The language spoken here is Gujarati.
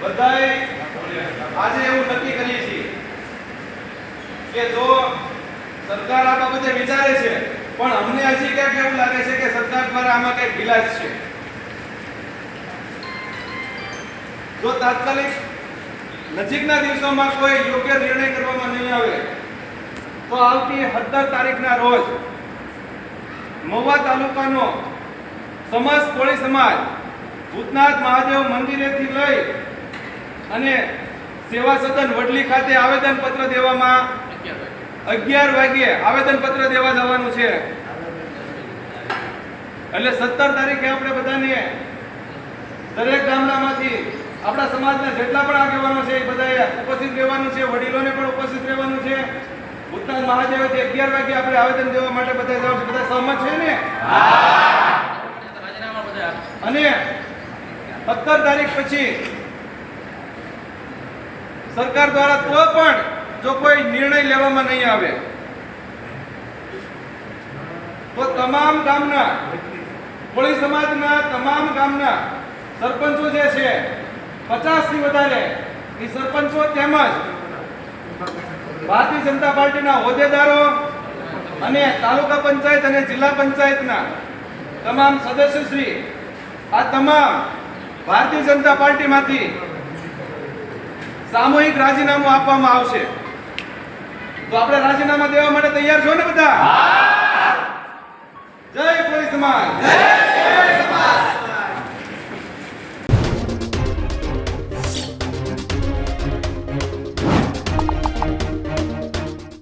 બધાય આજે એવું નક્કી કરીએ છીએ કે જો સરકાર આ બાબતે વિચારે છે, પણ અમને હજી ક્યાંક એવું લાગે છે કે સરકાર દ્વારા આમાં કંઈક ઢીલાશ છે. જો તાત્કાલિક નજીકના દિવસોમાં કોઈ યોગ્ય નિર્ણય કરવામાં નહીં આવે તો આવતી 17 તારીખના રોજ મહુવા તાલુકાનો સમસ્ત કોળી સમાજ ભૂતનાથ મહાદેવ મંદિરેથી લઈ અને સેવા સદન વડલી ખાતે આવેદનપત્ર દેવામાં 11 વાગ્યે આવેદનપત્ર દેવા જવાનું છે. એટલે 17 તારીખે આપણે બધાને દરેક ગામડામાંથી આપણા સમાજના જેટલા પણ આગેવાનો છે એ બધાએ ઉપસ્થિત રહેવાનું છે, વડીલોને પણ ઉપસ્થિત રહેવાનું છે. ભૂતનાથ મહાદેવથી 11 વાગે આપણે આવેદન દેવા માટે બધા જવાનું છે. બધા સહમત છે ને? અને 17 તારીખ પછી સરકાર દ્વારા તો પણ જો કોઈ નિર્ણય લેવામાં નહીં આવે તો તમામ ગામના કોળી સમાજના તમામ ગામના સરપંચો જે છે 50 થી વધારે એ સરપંચો તેમજ ભારતીય જનતા પાર્ટીના હોદ્દેદારો અને તાલુકા પંચાયત અને જિલ્લા પંચાયતના તમામ સદસ્યશ્રી આ તમામ ભારતીય જનતા પાર્ટીમાંથી સામૂહિક રાજીનામું આપવામાં આવશે. તો આપણે રાજીનામા દેવા માટે તૈયાર છો ને બધા? જય કોળી સમાજ.